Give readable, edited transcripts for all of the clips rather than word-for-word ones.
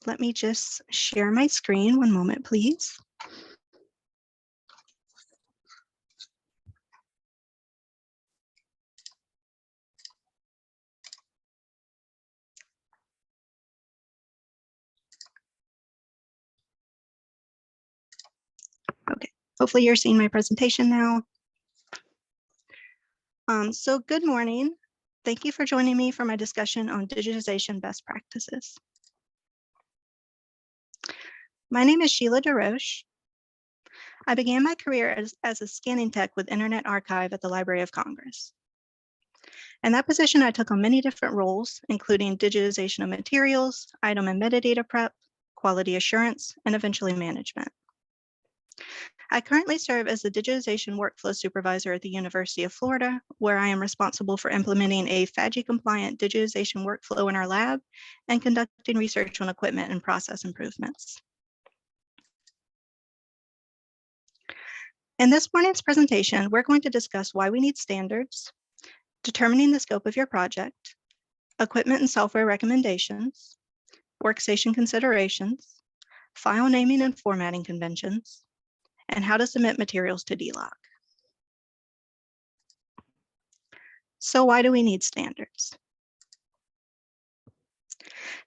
Let me just share my screen. One moment, please. Okay, hopefully you're seeing my presentation now. So good morning. Thank you for joining me for my discussion on digitization best practices. My name is Sheila DeRoche. I began my career as a scanning tech with Internet Archive at the Library of Congress. In that position, I took on many different roles, including digitization of materials, item and metadata prep, quality assurance, and eventually management. I currently serve as the Digitization Workflow Supervisor at the University of Florida, where I am responsible for implementing a FADGI-compliant digitization workflow in our lab and conducting research on equipment and process improvements. In this morning's presentation, we're going to discuss why we need standards, determining the scope of your project, equipment and software recommendations, workstation considerations, file naming and formatting conventions, and how to submit materials to DLOC. So why do we need standards?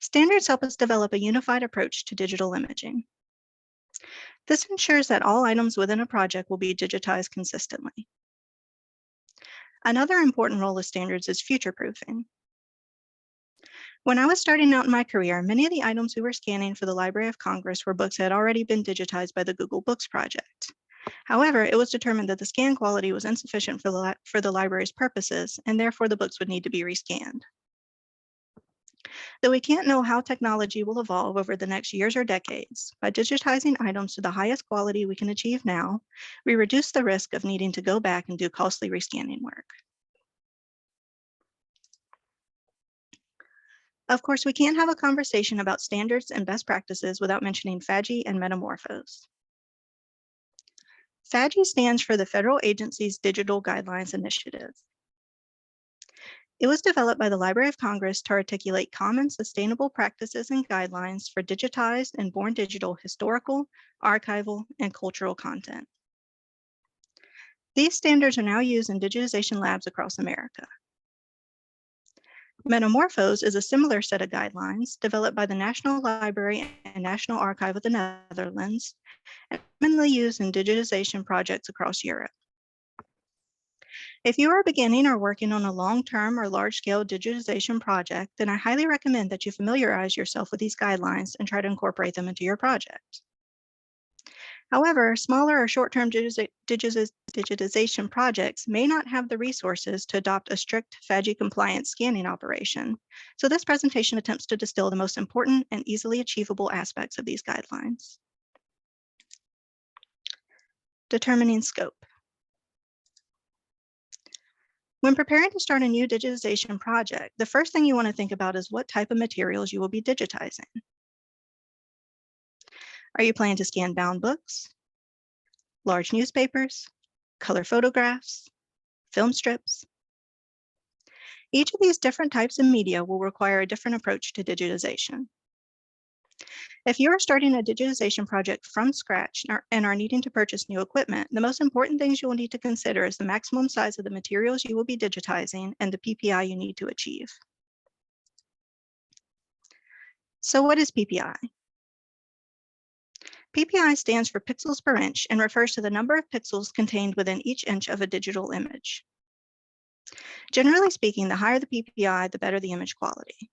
Standards help us develop a unified approach to digital imaging. This ensures that all items within a project will be digitized consistently. Another important role of standards is future-proofing. When I was starting out in my career, many of the items we were scanning for the Library of Congress were books that had already been digitized by the Google Books project. However, it was determined that the scan quality was insufficient for the library's purposes, and therefore the books would need to be rescanned. Though we can't know how technology will evolve over the next years or decades, by digitizing items to the highest quality we can achieve now, we reduce the risk of needing to go back and do costly rescanning work. Of course, we can't have a conversation about standards and best practices without mentioning FADGI and Metamorphose. FADGI stands for the Federal Agency's Digital Guidelines Initiative. It was developed by the Library of Congress to articulate common sustainable practices and guidelines for digitized and born digital historical, archival, and cultural content. These standards are now used in digitization labs across America. Metamorphose is a similar set of guidelines developed by the National Library and National Archive of the Netherlands and commonly used in digitization projects across Europe. If you are beginning or working on a long-term or large-scale digitization project, then I highly recommend that you familiarize yourself with these guidelines and try to incorporate them into your project. However, smaller or short-term digitization projects may not have the resources to adopt a strict FADGI-compliant scanning operation, so this presentation attempts to distill the most important and easily achievable aspects of these guidelines. Determining scope. When preparing to start a new digitization project, the first thing you want to think about is what type of materials you will be digitizing. Are you planning to scan bound books, large newspapers, color photographs, film strips? Each of these different types of media will require a different approach to digitization. If you are starting a digitization project from scratch and are needing to purchase new equipment, the most important things you will need to consider is the maximum size of the materials you will be digitizing and the PPI you need to achieve. So what is PPI? PPI stands for pixels per inch and refers to the number of pixels contained within each inch of a digital image. Generally speaking, the higher the PPI, the better the image quality.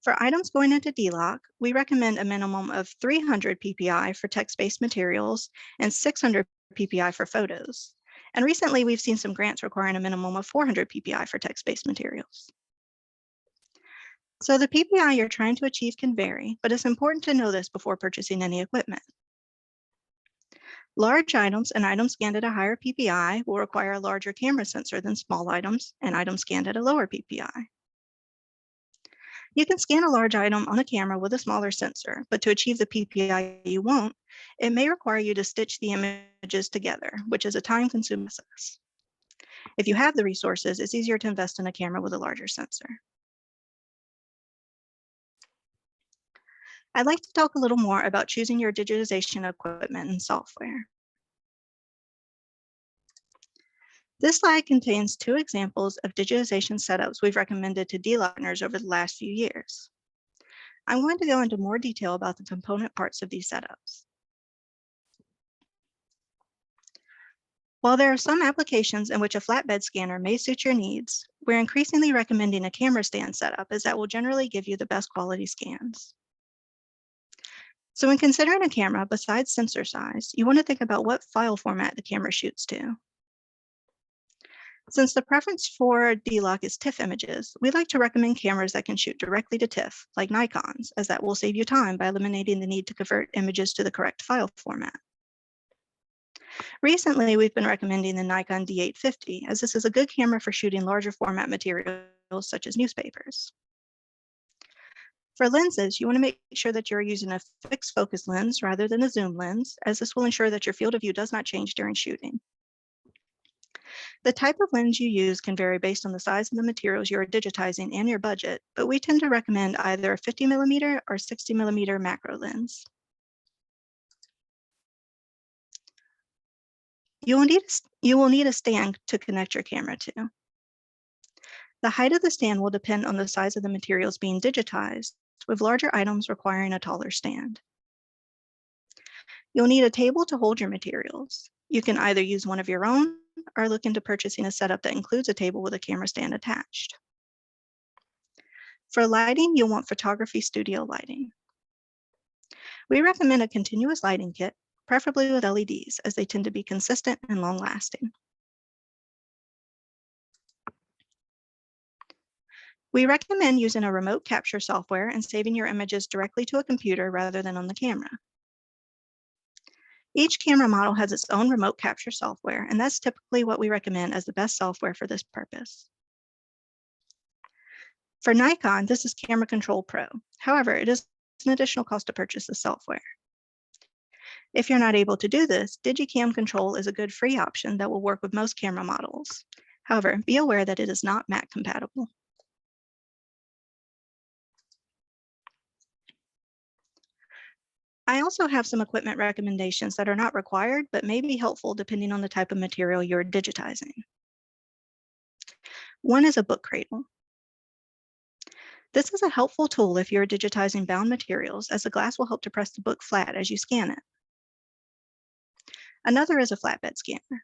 For items going into DLOC, we recommend a minimum of 300 PPI for text-based materials and 600 PPI for photos. And recently, we've seen some grants requiring a minimum of 400 PPI for text-based materials. So the PPI you're trying to achieve can vary, but it's important to know this before purchasing any equipment. Large items and items scanned at a higher PPI will require a larger camera sensor than small items and items scanned at a lower PPI. You can scan a large item on a camera with a smaller sensor, but to achieve the PPI you want, it may require you to stitch the images together, which is a time-consuming process. If you have the resources, it's easier to invest in a camera with a larger sensor. I'd like to talk a little more about choosing your digitization equipment and software. This slide contains 2 examples of digitization setups we've recommended to deal partners over the last few years. I'm going to go into more detail about the component parts of these setups. While there are some applications in which a flatbed scanner may suit your needs, we're increasingly recommending a camera stand setup, as that will generally give you the best quality scans. So when considering a camera, besides sensor size, you want to think about what file format the camera shoots to. Since the preference for D-Log is TIFF images, we like to recommend cameras that can shoot directly to TIFF, like Nikon's, as that will save you time by eliminating the need to convert images to the correct file format. Recently, we've been recommending the Nikon D850, as this is a good camera for shooting larger format materials such as newspapers. For lenses, you want to make sure that you're using a fixed focus lens rather than a zoom lens, as this will ensure that your field of view does not change during shooting. The type of lens you use can vary based on the size of the materials you are digitizing and your budget, but we tend to recommend either a 50mm or 60mm macro lens. You will need a stand to connect your camera to. The height of the stand will depend on the size of the materials being digitized, with larger items requiring a taller stand. You'll need a table to hold your materials. You can either use one of your own or look into purchasing a setup that includes a table with a camera stand attached. For lighting, you'll want photography studio lighting. We recommend a continuous lighting kit, preferably with LEDs, as they tend to be consistent and long-lasting. We recommend using a remote capture software and saving your images directly to a computer rather than on the camera. Each camera model has its own remote capture software, and that's typically what we recommend as the best software for this purpose. For Nikon, this is Camera Control Pro. However, it is an additional cost to purchase the software. If you're not able to do this, Digicam Control is a good free option that will work with most camera models. However, be aware that it is not Mac compatible. I also have some equipment recommendations that are not required, but may be helpful depending on the type of material you're digitizing. One is a book cradle. This is a helpful tool if you're digitizing bound materials, as the glass will help to press the book flat as you scan it. Another is a flatbed scanner.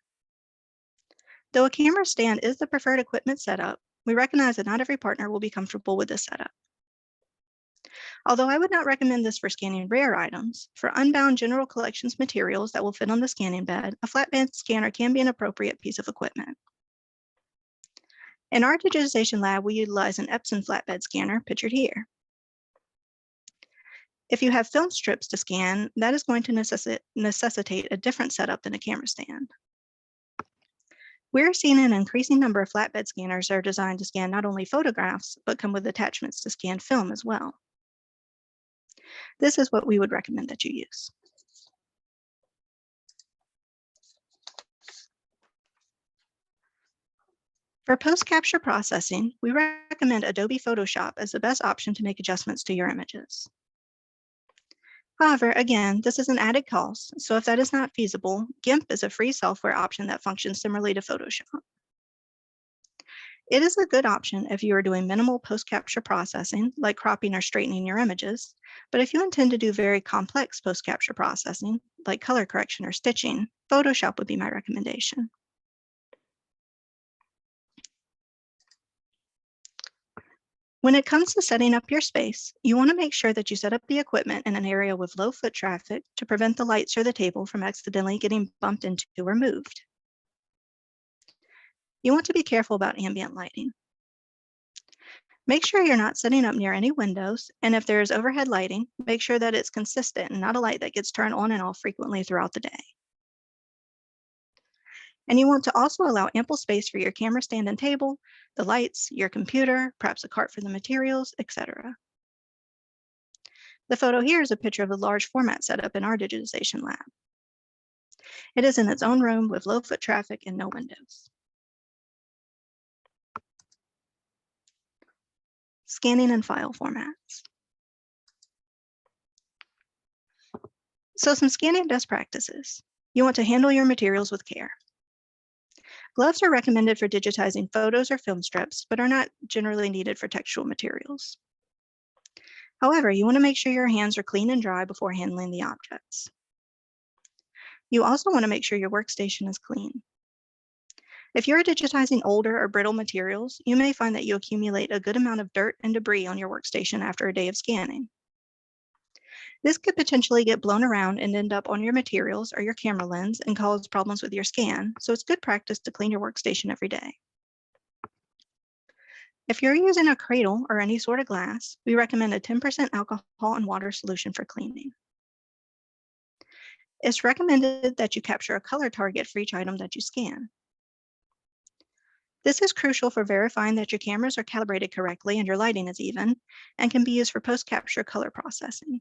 Though a camera stand is the preferred equipment setup, we recognize that not every partner will be comfortable with this setup. Although I would not recommend this for scanning rare items, for unbound general collections materials that will fit on the scanning bed, a flatbed scanner can be an appropriate piece of equipment. In our digitization lab, we utilize an Epson flatbed scanner, pictured here. If you have film strips to scan, that is going to necessitate a different setup than a camera stand. We're seeing an increasing number of flatbed scanners that are designed to scan not only photographs, but come with attachments to scan film as well. This is what we would recommend that you use. For post-capture processing, we recommend Adobe Photoshop as the best option to make adjustments to your images. However, again, this is an added cost, so if that is not feasible, GIMP is a free software option that functions similarly to Photoshop. It is a good option if you are doing minimal post-capture processing, like cropping or straightening your images, but if you intend to do very complex post-capture processing, like color correction or stitching, Photoshop would be my recommendation. When it comes to setting up your space, you want to make sure that you set up the equipment in an area with low foot traffic to prevent the lights or the table from accidentally getting bumped into or moved. You want to be careful about ambient lighting. Make sure you're not setting up near any windows, and if there is overhead lighting, make sure that it's consistent and not a light that gets turned on and off frequently throughout the day. And you want to also allow ample space for your camera stand and table, the lights, your computer, perhaps a cart for the materials, etc. The photo here is a picture of the large format setup in our digitization lab. It is in its own room with low foot traffic and no windows. Scanning and file formats. So some scanning best practices. You want to handle your materials with care. Gloves are recommended for digitizing photos or film strips, but are not generally needed for textual materials. However, you want to make sure your hands are clean and dry before handling the objects. You also want to make sure your workstation is clean. If you're digitizing older or brittle materials, you may find that you accumulate a good amount of dirt and debris on your workstation after a day of scanning. This could potentially get blown around and end up on your materials or your camera lens and cause problems with your scan, so it's good practice to clean your workstation every day. If you're using a cradle or any sort of glass, we recommend a 10% alcohol and water solution for cleaning. It's recommended that you capture a color target for each item that you scan. This is crucial for verifying that your cameras are calibrated correctly and your lighting is even, and can be used for post-capture color processing.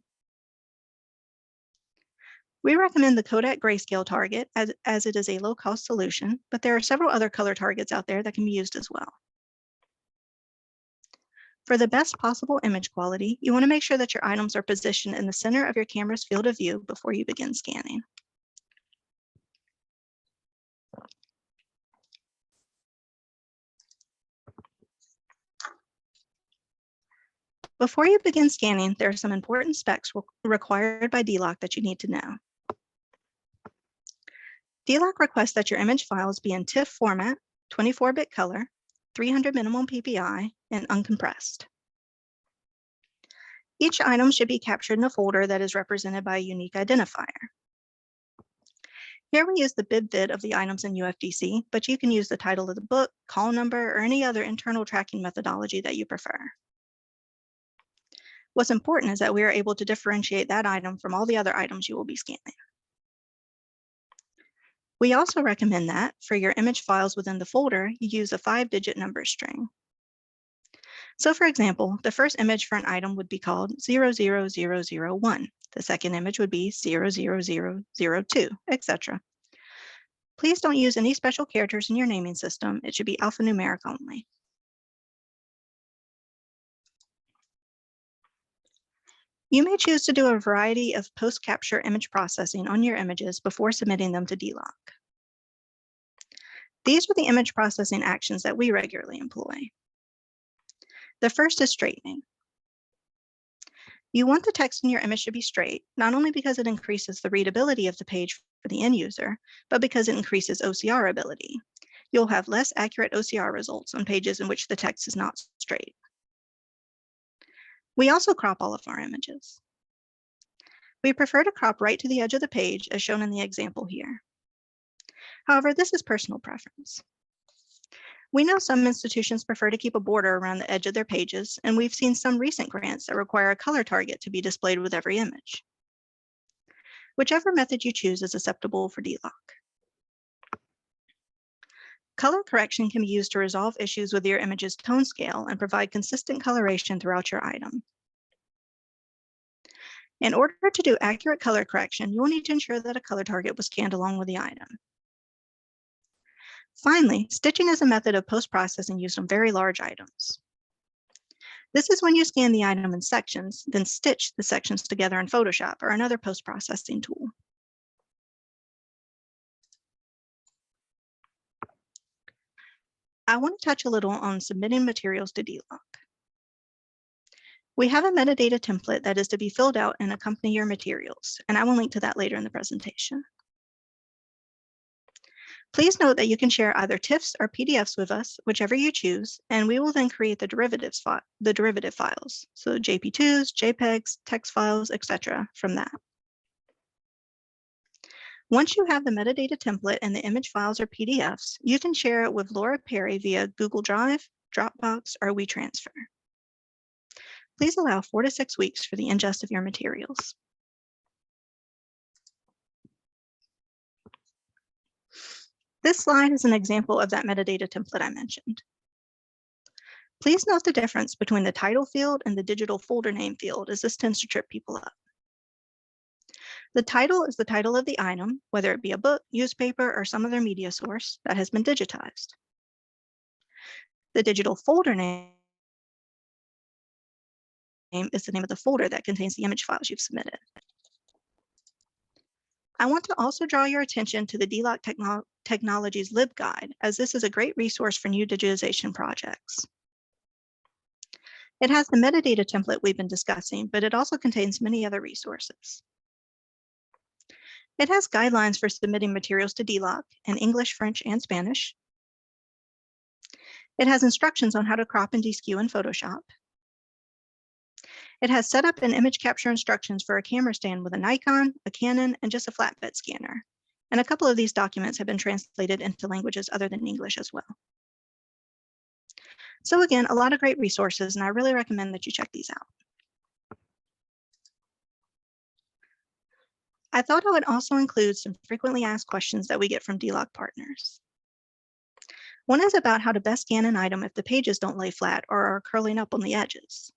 We recommend the Kodak Grayscale target as it is a low-cost solution, but there are several other color targets out there that can be used as well. For the best possible image quality, you want to make sure that your items are positioned in the center of your camera's field of view before you begin scanning. Before you begin scanning, there are some important specs required by DLOC that you need to know. DLOC requests that your image files be in TIFF format, 24-bit color, 300 minimum PPI, and uncompressed. Each item should be captured in a folder that is represented by a unique identifier. Here we use the BibVid of the items in UFDC, but you can use the title of the book, call number, or any other internal tracking methodology that you prefer. What's important is that we are able to differentiate that item from all the other items you will be scanning. We also recommend that for your image files within the folder, you use a 5-digit number string. So for example, the first image for an item would be called 00001. The second image would be 00002, etc. Please don't use any special characters in your naming system. It should be alphanumeric only. You may choose to do a variety of post-capture image processing on your images before submitting them to DLOC. These are the image processing actions that we regularly employ. The first is straightening. You want the text in your image to be straight, not only because it increases the readability of the page for the end user, but because it increases OCR ability. You'll have less accurate OCR results on pages in which the text is not straight. We also crop all of our images. We prefer to crop right to the edge of the page, as shown in the example here. However, this is personal preference. We know some institutions prefer to keep a border around the edge of their pages, and we've seen some recent grants that require a color target to be displayed with every image. Whichever method you choose is acceptable for DLOC. Color correction can be used to resolve issues with your image's tone scale and provide consistent coloration throughout your item. In order to do accurate color correction, you will need to ensure that a color target was scanned along with the item. Finally, stitching is a method of post-processing used on very large items. This is when you scan the item in sections, then stitch the sections together in Photoshop or another post-processing tool. I want to touch a little on submitting materials to DLOC. We have a metadata template that is to be filled out and accompany your materials, and I will link to that later in the presentation. Please note that you can share either TIFFs or PDFs with us, whichever you choose, and we will then create the derivative files, so JP2s, JPEGs, text files, etc. from that. Once you have the metadata template and the image files or PDFs, you can share it with Laura Perry via Google Drive, Dropbox, or WeTransfer. Please allow 4 to 6 weeks for the ingest of your materials. This slide is an example of that metadata template I mentioned. Please note the difference between the title field and the digital folder name field, as this tends to trip people up. The title is the title of the item, whether it be a book, newspaper, or some other media source that has been digitized. The digital folder name is the name of the folder that contains the image files you've submitted. I want to also draw your attention to the DLOC Technologies LibGuide, as this is a great resource for new digitization projects. It has the metadata template we've been discussing, but it also contains many other resources. It has guidelines for submitting materials to DLOC in English, French, and Spanish. It has instructions on how to crop and deskew in Photoshop. It has setup and image capture instructions for a camera stand with a Nikon, a Canon, and just a flatbed scanner. And a couple of these documents have been translated into languages other than English as well. So again, a lot of great resources, and I really recommend that you check these out. I thought I would also include some frequently asked questions that we get from DLOC partners. One is about how to best scan an item if the pages don't lay flat or are curling up on the edges.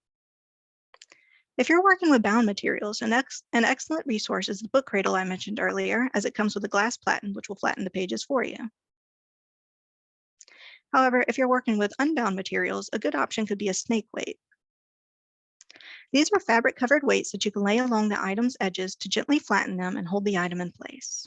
If you're working with bound materials, an excellent resource is the book cradle I mentioned earlier, as it comes with a glass platen, which will flatten the pages for you. However, if you're working with unbound materials, a good option could be a snake weight. These are fabric-covered weights that you can lay along the item's edges to gently flatten them and hold the item in place.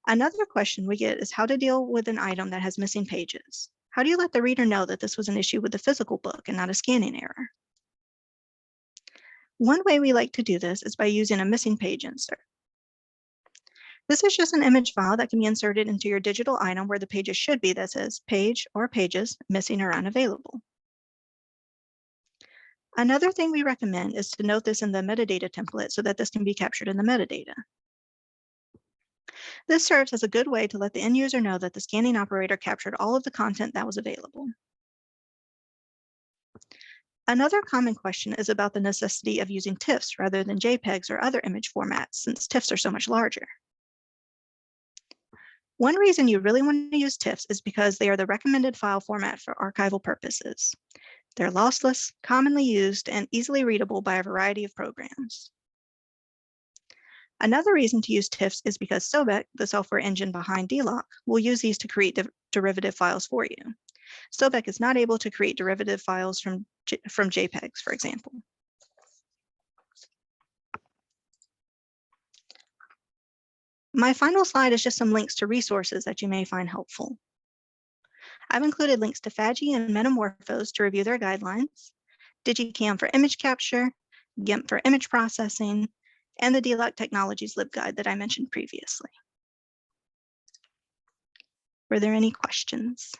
Another question we get is how to deal with an item that has missing pages. How do you let the reader know that this was an issue with the physical book and not a scanning error? One way we like to do this is by using a missing page insert. This is just an image file that can be inserted into your digital item where the pages should be that says page or pages missing or unavailable. Another thing we recommend is to note this in the metadata template so that this can be captured in the metadata. This serves as a good way to let the end user know that the scanning operator captured all of the content that was available. Another common question is about the necessity of using TIFFs rather than JPEGs or other image formats, since TIFFs are so much larger. One reason you really want to use TIFFs is because they are the recommended file format for archival purposes. They're lossless, commonly used, and easily readable by a variety of programs. Another reason to use TIFFs is because Sobek, the software engine behind DLOC, will use these to create derivative files for you. Sobek is not able to create derivative files from JPEGs, for example. My final slide is just some links to resources that you may find helpful. I've included links to FADGI and Metamorphose to review their guidelines, Digicam for image capture, GIMP for image processing, and the DLOC Technologies LibGuide that I mentioned previously. Were there any questions?